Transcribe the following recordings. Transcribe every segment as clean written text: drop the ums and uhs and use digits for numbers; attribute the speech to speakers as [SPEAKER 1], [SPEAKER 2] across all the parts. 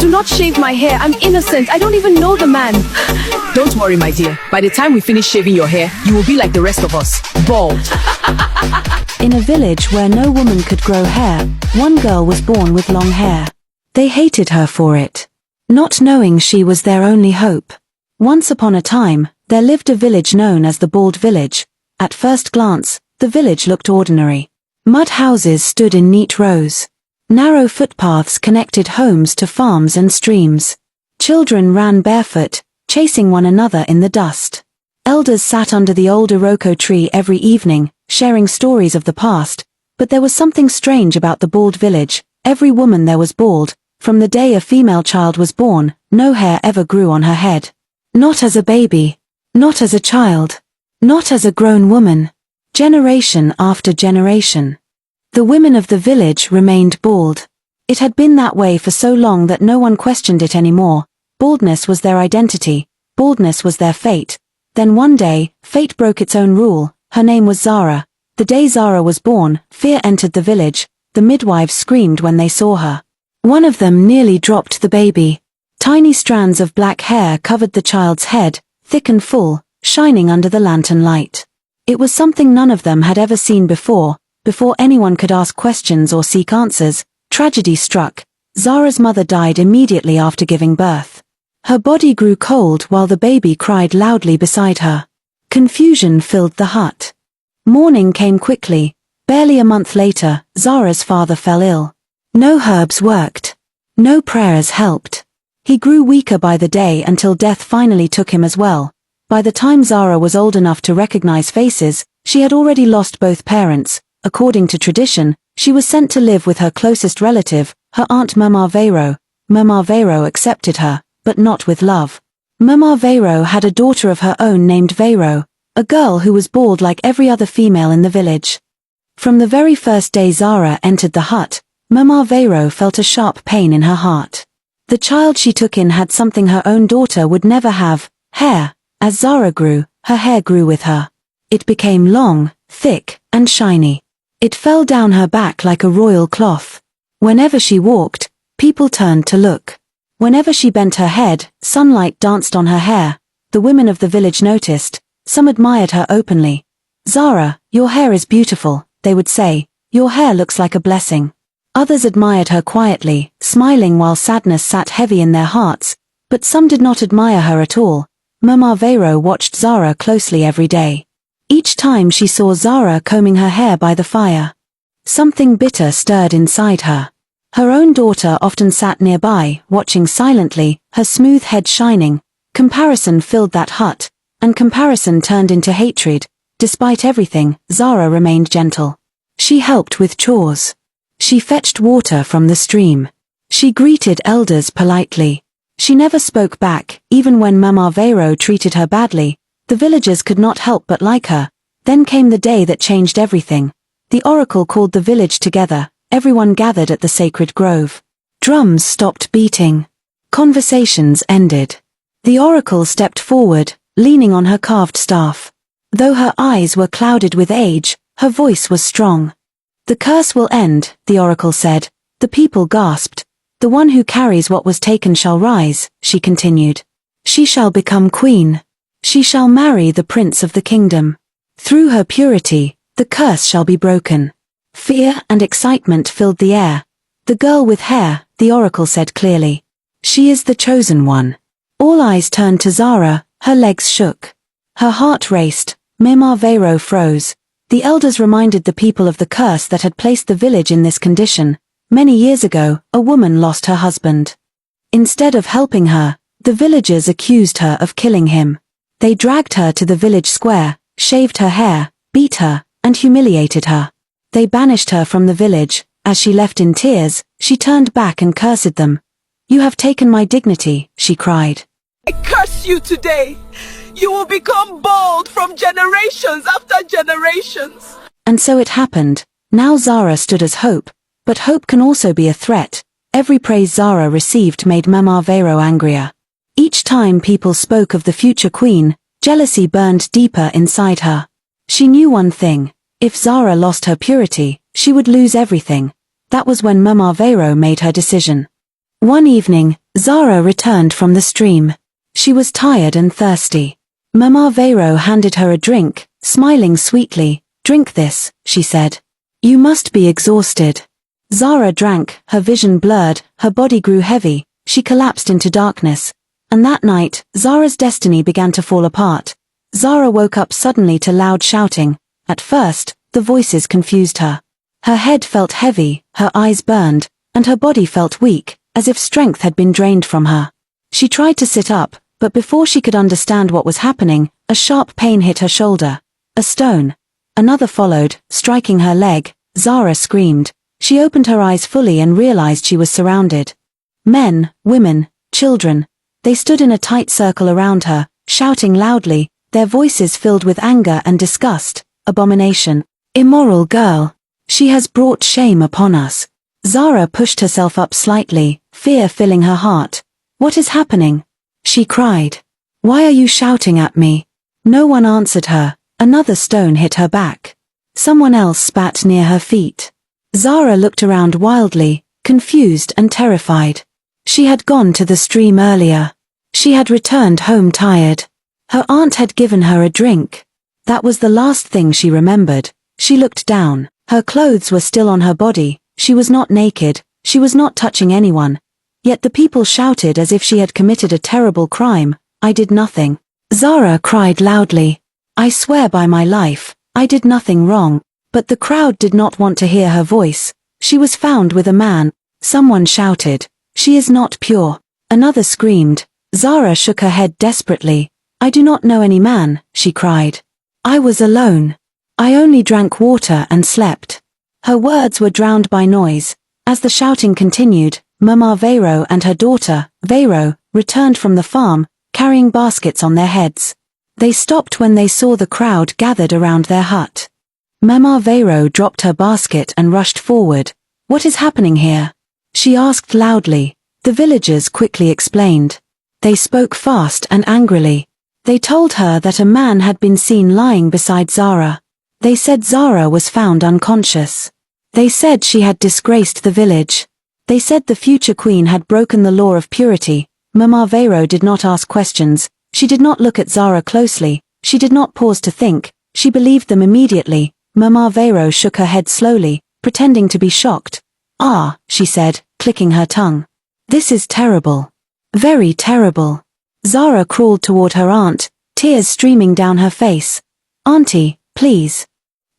[SPEAKER 1] Do not shave my hair. I'm innocent. I don't even know the man.
[SPEAKER 2] Don't worry, my dear. By the time we finish shaving your hair, you will be like the rest of us, bald.
[SPEAKER 3] In a village where no woman could grow hair, one girl was born with long hair. They hated her for it, not knowing she was their only hope. Once upon a time, there lived a village known as the Bald Village. At first glance, the village looked ordinary. Mud houses stood in neat rows. Narrow footpaths connected homes to farms and streams. Children ran barefoot, chasing one another in the dust. Elders sat under the old Iroko tree every evening, sharing stories of the past, but there was something strange about the Bald Village. Every woman there was bald. From the day a female child was born, no hair ever grew on her head. Not as a baby. Not as a child. Not as a grown woman. Generation after generation. The women of the village remained bald. It had been that way for so long that no one questioned it anymore. Baldness was their identity. Baldness was their fate. Then one day, fate broke its own rule. Her name was Zara. The day Zara was born, fear entered the village. The midwives screamed when they saw her. One of them nearly dropped the baby. Tiny strands of black hair covered the child's head, thick and full, shining under the lantern light. It was something none of them had ever seen before. Before anyone could ask questions or seek answers, tragedy struck. Zara's mother died immediately after giving birth. Her body grew cold while the baby cried loudly beside her. Confusion filled the hut. Morning came quickly. Barely a month later, Zara's father fell ill. No herbs worked. No prayers helped. He grew weaker by the day until death finally took him as well. By the time Zara was old enough to recognize faces, she had already lost both parents. According to tradition, she was sent to live with her closest relative, her aunt Mama Vero. Mama Vero accepted her, but not with love. Mama Vero had a daughter of her own named Vero, a girl who was bald like every other female in the village. From the very first day Zara entered the hut, Mama Vero felt a sharp pain in her heart. The child she took in had something her own daughter would never have, hair. As Zara grew, her hair grew with her. It became long, thick, and shiny. It fell down her back like a royal cloth. Whenever she walked, people turned to look. Whenever she bent her head, sunlight danced on her hair. The women of the village noticed. Some admired her openly. "Zara, your hair is beautiful," they would say. "Your hair looks like a blessing." Others admired her quietly, smiling while sadness sat heavy in their hearts. But some did not admire her at all. Mama Vero watched Zara closely every day. Each time she saw Zara combing her hair by the fire, something bitter stirred inside her. Her own daughter often sat nearby, watching silently, her smooth head shining. Comparison filled that hut, and comparison turned into hatred. Despite everything, Zara remained gentle. She helped with chores. She fetched water from the stream. She greeted elders politely. She never spoke back, even when Mama Vero treated her badly. The villagers could not help but like her. Then came the day that changed everything. The oracle called the village together. Everyone gathered at the sacred grove. Drums stopped beating. Conversations ended. The oracle stepped forward, leaning on her carved staff. Though her eyes were clouded with age, her voice was strong. "The curse will end," the oracle said. The people gasped. "The one who carries what was taken shall rise," she continued. "She shall become queen. She shall marry the prince of the kingdom. Through her purity, the curse shall be broken." Fear and excitement filled the air. "The girl with hair," the oracle said clearly. "She is the chosen one." All eyes turned to Zara, her legs shook. Her heart raced, Mama Vero froze. The elders reminded the people of the curse that had placed the village in this condition. Many years ago, a woman lost her husband. Instead of helping her, the villagers accused her of killing him. They dragged her to the village square, shaved her hair, beat her, and humiliated her. They banished her from the village. As she left in tears, she turned back and cursed them. "You have taken my dignity," she cried.
[SPEAKER 2] I curse you today. You will become bald from generations after generations.
[SPEAKER 3] And so it happened. Now Zara stood as hope, but hope can also be a threat. Every praise Zara received made Mama Vero angrier. Each time people spoke of the future queen, jealousy burned deeper inside her. She knew one thing: if Zara lost her purity, she would lose everything. That was when Mama Vero made her decision. One evening, Zara returned from the stream. She was tired and thirsty. Mama Vero handed her a drink, smiling sweetly. "Drink this," she said. "You must be exhausted." Zara drank, her vision blurred, her body grew heavy, she collapsed into darkness. And that night, Zara's destiny began to fall apart. Zara woke up suddenly to loud shouting. At first, the voices confused her. Her head felt heavy, her eyes burned, and her body felt weak, as if strength had been drained from her. She tried to sit up, but before she could understand what was happening, a sharp pain hit her shoulder. A stone. Another followed, striking her leg. Zara screamed. She opened her eyes fully and realized she was surrounded. Men, women, children. They stood in a tight circle around her, shouting loudly, their voices filled with anger and disgust. "Abomination. Immoral girl. She has brought shame upon us." Zara pushed herself up slightly, fear filling her heart. "What is happening?" she cried. "Why are you shouting at me?" No one answered her. Another stone hit her back. Someone else spat near her feet. Zara looked around wildly, confused and terrified. She had gone to the stream earlier. She had returned home tired. Her aunt had given her a drink. That was the last thing she remembered. She looked down. Her clothes were still on her body. She was not naked. She was not touching anyone. Yet the people shouted as if she had committed a terrible crime. "I did nothing." Zara cried loudly. "I swear by my life, I did nothing wrong." But the crowd did not want to hear her voice. "She was found with a man." Someone shouted. "She is not pure." Another screamed. Zara shook her head desperately. "I do not know any man," she cried. "I was alone. I only drank water and slept." Her words were drowned by noise. As the shouting continued, Mama Vero and her daughter, Vero, returned from the farm, carrying baskets on their heads. They stopped when they saw the crowd gathered around their hut. Mama Vero dropped her basket and rushed forward. "What is happening here?" she asked loudly. The villagers quickly explained. They spoke fast and angrily. They told her that a man had been seen lying beside Zara. They said Zara was found unconscious. They said she had disgraced the village. They said the future queen had broken the law of purity. Mama Vero did not ask questions. She did not look at Zara closely. She did not pause to think. She believed them immediately. Mama Vero shook her head slowly, pretending to be shocked. "Ah," she said, clicking her tongue. "This is terrible. Very terrible." Zara crawled toward her aunt, tears streaming down her face. "Auntie, please,"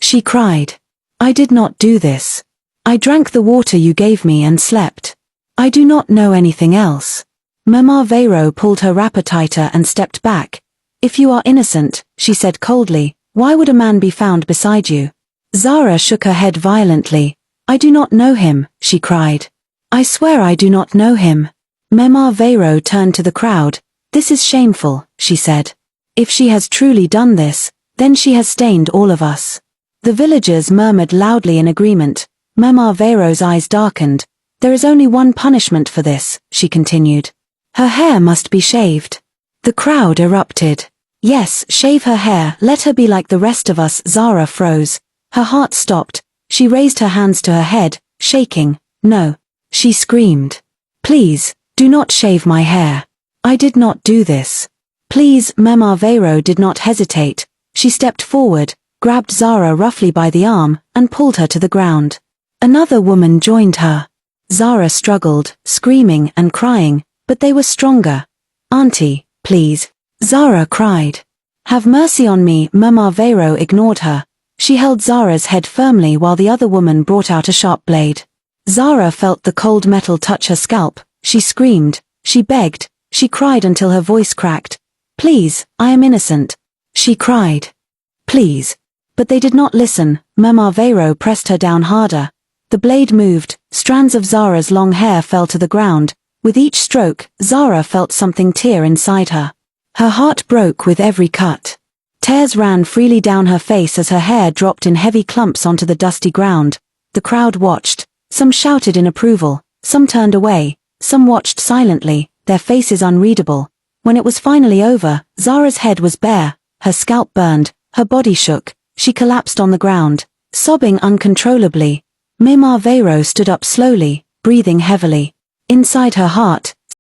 [SPEAKER 3] she cried. "I did not do this. I drank the water you gave me and slept. I do not know anything else." Mama Vero pulled her wrapper tighter and stepped back. "If you are innocent," she said coldly, "why would a man be found beside you?" Zara shook her head violently. "I do not know him," she cried. "I swear I do not know him." Mama Vero turned to the crowd. "This is shameful," she said. "If she has truly done this, then she has stained all of us." The villagers murmured loudly in agreement. Mama Vero's eyes darkened. "There is only one punishment for this," she continued. "Her hair must be shaved." The crowd erupted. "Yes, shave her hair, let her be like the rest of us." Zara froze. Her heart stopped. She raised her hands to her head, shaking. "No," she screamed. "Please, do not shave my hair. I did not do this. Please." Mama Vero did not hesitate. She stepped forward, grabbed Zara roughly by the arm, and pulled her to the ground. Another woman joined her. Zara struggled, screaming and crying, but they were stronger. "Auntie, please," Zara cried. "Have mercy on me." Mama Vero ignored her. She held Zara's head firmly while the other woman brought out a sharp blade. Zara felt the cold metal touch her scalp. She screamed. She begged. She cried until her voice cracked. "Please, I am innocent," she cried. "Please." But they did not listen. Mama Vero pressed her down harder. The blade moved. Strands of Zara's long hair fell to the ground. With each stroke, Zara felt something tear inside her. Her heart broke with every cut. Tears ran freely down her face as her hair dropped in heavy clumps onto the dusty ground. The crowd watched. Some shouted in approval. Some turned away. Some watched silently, their faces unreadable. When it was finally over, Zara's head was bare. Her scalp burned. Her body shook. She collapsed on the ground, sobbing uncontrollably. Mama Vero stood up slowly, breathing heavily. Inside her heart,